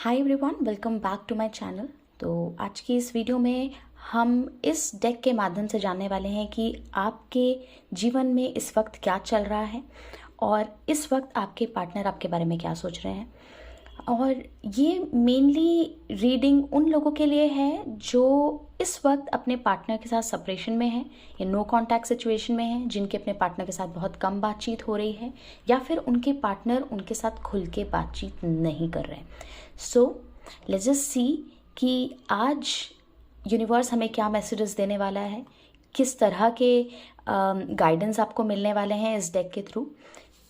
Hi everyone, welcome back to my channel. तो आज की इस वीडियो में हम इस डेक के माध्यम से जानने वाले हैं कि आपके जीवन में इस वक्त क्या चल रहा है और इस वक्त आपके पार्टनर आपके बारे में क्या सोच रहे हैं। और ये मेनली रीडिंग उन लोगों के लिए है जो इस वक्त अपने पार्टनर के साथ सेपरेशन में है या नो कांटेक्ट सिचुएशन में है, जिनके अपने पार्टनर के साथ बहुत कम बातचीत हो रही है या फिर उनके पार्टनर उनके साथ खुल के बातचीत नहीं कर रहे हैं। सो लेट्स जस्ट सी कि आज यूनिवर्स हमें क्या मैसेजेस देने वाला है, किस तरह के गाइडेंस आपको मिलने वाले हैं इस डेक के थ्रू।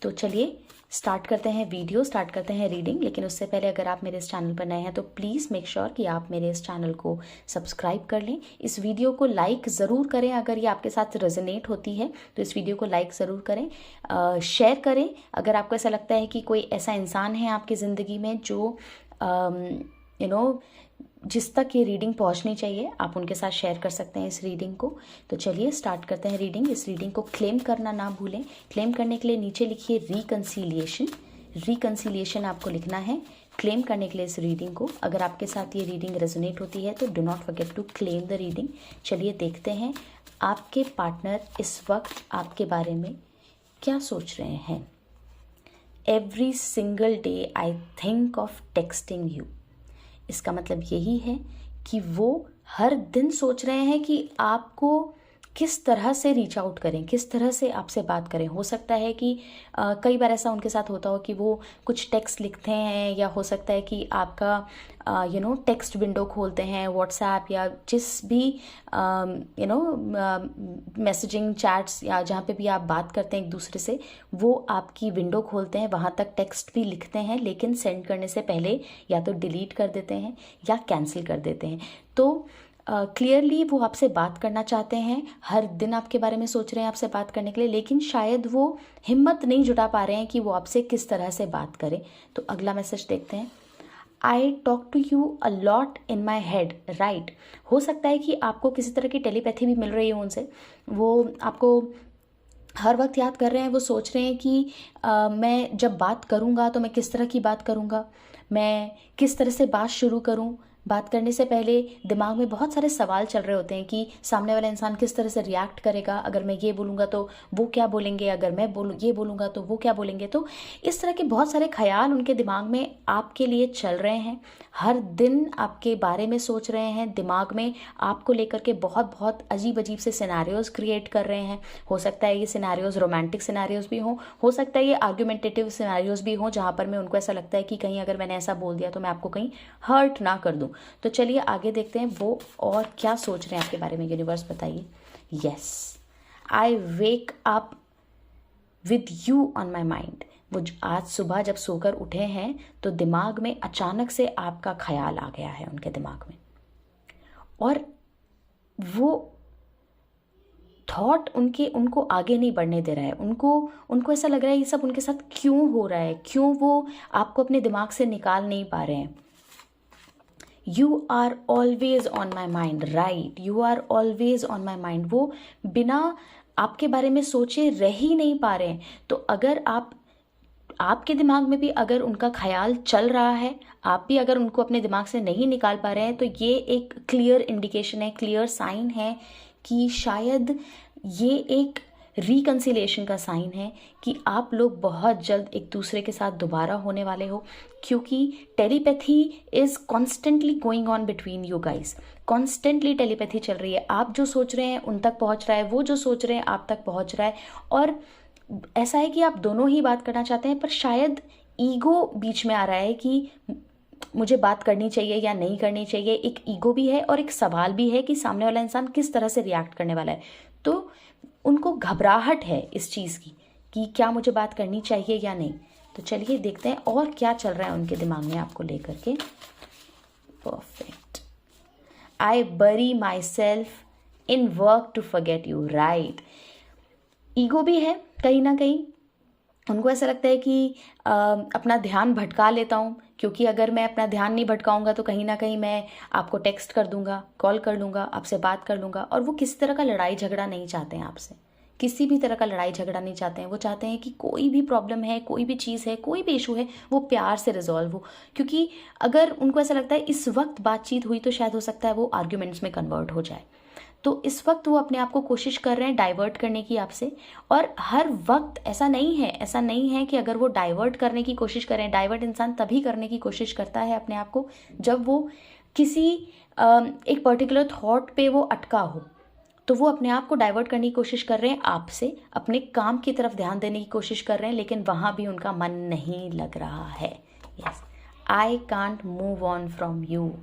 तो चलिए स्टार्ट करते हैं वीडियो, स्टार्ट करते हैं रीडिंग। लेकिन उससे पहले अगर आप मेरे इस चैनल पर नए हैं तो प्लीज़ मेक श्योर कि आप मेरे इस चैनल को सब्सक्राइब कर लें। इस वीडियो को लाइक ज़रूर करें, अगर ये आपके साथ रेजोनेट होती है तो इस वीडियो को लाइक ज़रूर करें, शेयर करें। अगर आपको ऐसा लगता है कि कोई ऐसा इंसान है आपकी ज़िंदगी में जो जिस तक ये रीडिंग पहुंचनी चाहिए, आप उनके साथ शेयर कर सकते हैं इस रीडिंग को। तो चलिए स्टार्ट करते हैं रीडिंग। इस रीडिंग को क्लेम करना ना भूलें। क्लेम करने के लिए नीचे लिखिए रिकंसीलिएशन। रिकंसीलिएशन आपको लिखना है क्लेम करने के लिए इस रीडिंग को। अगर आपके साथ ये रीडिंग रेजोनेट होती है तो do not forget to claim the reading. चलिए देखते हैं आपके पार्टनर इस वक्त आपके बारे में क्या सोच रहे हैं। Every single day I think of texting you. इसका मतलब यही है कि वो हर दिन सोच रहे हैं कि आपको किस तरह से रीच आउट करें, किस तरह से आपसे बात करें। हो सकता है कि कई बार ऐसा उनके साथ होता हो कि वो कुछ टेक्स्ट लिखते हैं, या हो सकता है कि आपका टेक्स्ट विंडो खोलते हैं व्हाट्सएप या जिस भी मैसेजिंग चैट्स या जहाँ पे भी आप बात करते हैं एक दूसरे से, वो आपकी विंडो खोलते हैं, वहाँ तक टेक्स्ट भी लिखते हैं, लेकिन सेंड करने से पहले या तो डिलीट कर देते हैं या कैंसिल कर देते हैं। तो क्लियरली वो आपसे बात करना चाहते हैं, हर दिन आपके बारे में सोच रहे हैं आपसे बात करने के लिए, लेकिन शायद वो हिम्मत नहीं जुटा पा रहे हैं कि वो आपसे किस तरह से बात करें। तो अगला मैसेज देखते हैं। I talk to you a lot in my head, right. हो सकता है कि आपको किसी तरह की टेलीपैथी भी मिल रही हो उनसे। वो आपको हर वक्त याद कर रहे हैं, वो सोच रहे हैं कि मैं जब बात करूँगा तो मैं किस तरह की बात करूँगा, मैं किस तरह से बात शुरू करूँ। बात करने से पहले दिमाग में बहुत सारे सवाल चल रहे होते हैं कि सामने वाला इंसान किस तरह से रिएक्ट करेगा, अगर मैं ये बोलूँगा तो वो क्या बोलेंगे, अगर मैं ये बोलूँगा तो वो क्या बोलेंगे। तो इस तरह के बहुत सारे ख्याल उनके दिमाग में आपके लिए चल रहे हैं, हर दिन आपके बारे में सोच रहे हैं, दिमाग में आपको लेकर के बहुत बहुत अजीब अजीब से सिनेरियोज क्रिएट कर रहे हैं। हो सकता है ये सिनेरियोज रोमांटिक सिनेरियोज भी हों, हो सकता है ये आर्ग्यूमेंटेटिव सिनेरियोज भी हों, जहाँ पर मैं उनको ऐसा लगता है कि कहीं अगर मैंने ऐसा बोल दिया तो मैं आपको कहीं हर्ट ना कर दूँ। तो चलिए आगे देखते हैं वो और क्या सोच रहे हैं आपके बारे में। यूनिवर्स बताइए। Yes, I wake up with you on my mind. वो आज सुबह जब सोकर उठे हैं तो दिमाग में अचानक से आपका ख्याल आ गया है उनके दिमाग में, और वो थॉट उनको आगे नहीं बढ़ने दे रहा है। उनको ऐसा लग रहा है ये सब उनके साथ क्यों हो रहा है, क्यों वो आपको अपने दिमाग से निकाल नहीं पा रहे हैं। You are always on my mind, right. You are always on my mind. वो बिना आपके बारे में सोचे रह ही नहीं पा रहे हैं। तो अगर आपके दिमाग में भी अगर उनका ख्याल चल रहा है, आप भी अगर उनको अपने दिमाग से नहीं निकाल पा रहे हैं, तो ये एक क्लियर इंडिकेशन है, क्लियर साइन है कि शायद ये एक रिकंसिलिएशन का साइन है कि आप लोग बहुत जल्द एक दूसरे के साथ दोबारा होने वाले हो। क्योंकि telepathy is constantly going on between you guys. Constantly telepathy चल रही है। आप जो सोच रहे हैं उन तक पहुंच रहा है, वो जो सोच रहे हैं आप तक पहुंच रहा है। और ऐसा है कि आप दोनों ही बात करना चाहते हैं, पर शायद ईगो बीच में आ रहा है कि मुझे बात करनी चाहिए या नहीं करनी चाहिए। एक ईगो भी है और एक सवाल भी है कि सामने वाला इंसान किस तरह से रिएक्ट करने वाला है। तो उनको घबराहट है इस चीज़ की कि क्या मुझे बात करनी चाहिए या नहीं। तो चलिए देखते हैं और क्या चल रहा है उनके दिमाग में आपको लेकर के। Perfect. I bury myself in work to forget you, right. Ego भी है कहीं ना कहीं। उनको ऐसा लगता है कि अपना ध्यान भटका लेता हूँ, क्योंकि अगर मैं अपना ध्यान नहीं भटकाऊंगा तो कहीं ना कहीं मैं आपको टेक्स्ट कर दूंगा, कॉल कर लूँगा, आपसे बात कर लूँगा। और वो किसी तरह का लड़ाई झगड़ा नहीं चाहते हैं आपसे, किसी भी तरह का लड़ाई झगड़ा नहीं चाहते हैं। वो चाहते हैं कि कोई भी प्रॉब्लम है, कोई भी चीज़ है, कोई भी इशू है, वो प्यार से रिजॉल्व हो। क्योंकि अगर उनको ऐसा लगता है इस वक्त बातचीत हुई तो शायद हो सकता है वो आर्ग्यूमेंट्स में कन्वर्ट हो जाए, तो इस वक्त वो अपने आप को कोशिश कर रहे हैं डाइवर्ट करने की आपसे। और हर वक्त ऐसा नहीं है कि अगर वो डाइवर्ट करने की कोशिश करें, डाइवर्ट इंसान तभी करने की कोशिश करता है अपने आप को जब वो किसी एक पर्टिकुलर थॉट पे वो अटका हो, तो वो अपने आप को डाइवर्ट करने की कोशिश कर रहे हैं आपसे, अपने काम की तरफ ध्यान देने की कोशिश कर रहे हैं, लेकिन वहाँ भी उनका मन नहीं लग रहा है। Yes, I can't move on from you,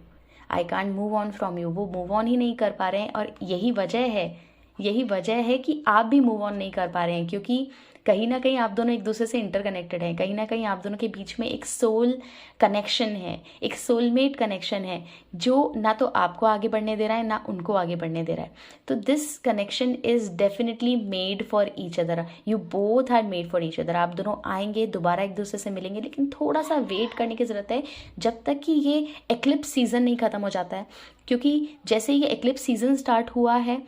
I can't move on from you. वो मूव ऑन ही नहीं कर पा रहे हैं, और यही वजह है कि आप भी मूव ऑन नहीं कर पा रहे हैं, क्योंकि कहीं ना कहीं आप दोनों एक दूसरे से इंटरकनेक्टेड हैं। कहीं ना कहीं आप दोनों के बीच में एक सोल कनेक्शन है, एक सोलमेट कनेक्शन है, जो ना तो आपको आगे बढ़ने दे रहा है ना उनको आगे बढ़ने दे रहा है। तो this connection is definitely made for each other, you both are made for each other. आप दोनों आएंगे, दोबारा एक दूसरे से मिलेंगे, लेकिन थोड़ा सा वेट करने की ज़रूरत है जब तक कि ये एक्लिप्स सीजन नहीं ख़त्म हो जाता है। क्योंकि जैसे ये एक्लिप्स सीजन स्टार्ट हुआ है,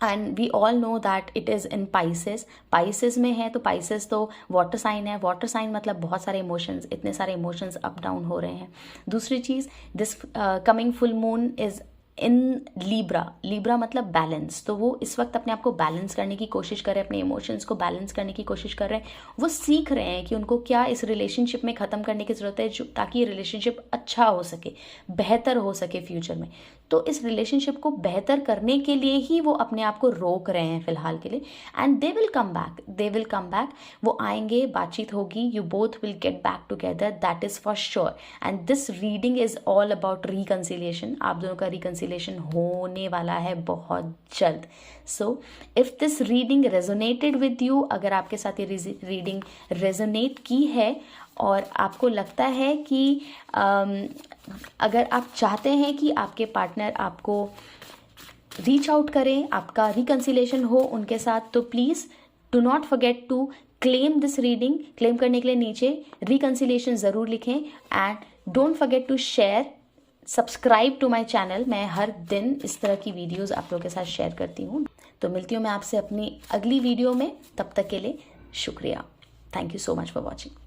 and we all know that it is in Pisces में है, तो पाइसेस तो वाटर साइन है। वाटर साइन मतलब बहुत सारे इमोशंस, इतने सारे इमोशंस अप डाउन हो रहे हैं। दूसरी चीज़, this coming full moon is in Libra मतलब बैलेंस। तो वो इस वक्त अपने आप को बैलेंस करने की कोशिश कर रहे हैं, अपने इमोशंस को बैलेंस करने की कोशिश कर रहे हैं। वो सीख रहे हैं कि उनको क्या इस रिलेशनशिप में ख़त्म करने की ज़रूरत है, जो ताकि ये रिलेशनशिप अच्छा हो सके, बेहतर हो सके फ्यूचर में। तो इस रिलेशनशिप को बेहतर करने के लिए ही वो अपने आप को रोक रहे हैं फिलहाल के लिए। And they will come back, वो आएंगे, बातचीत होगी, you both will get back together, that is for sure. And this reading is all about reconciliation. आप दोनों का रिकन्सिलिएशन होने वाला है बहुत जल्द। So if this reading resonated with you, अगर आपके साथ ये रीडिंग रेजोनेट की है और आपको लगता है कि अगर आप चाहते हैं कि आपके पार्टनर आपको रीच आउट करें, आपका रिकन्सिलेशन हो उनके साथ, तो please do not forget to claim this reading. Claim करने के लिए नीचे रिकन्सिलेशन ज़रूर लिखें, and don't forget to share, subscribe to my channel. मैं हर दिन इस तरह की वीडियोज़ आप लोगों के साथ शेयर करती हूँ। तो मिलती हूँ मैं आपसे अपनी अगली वीडियो में, तब तक के लिए शुक्रिया। Thank you so much for watching.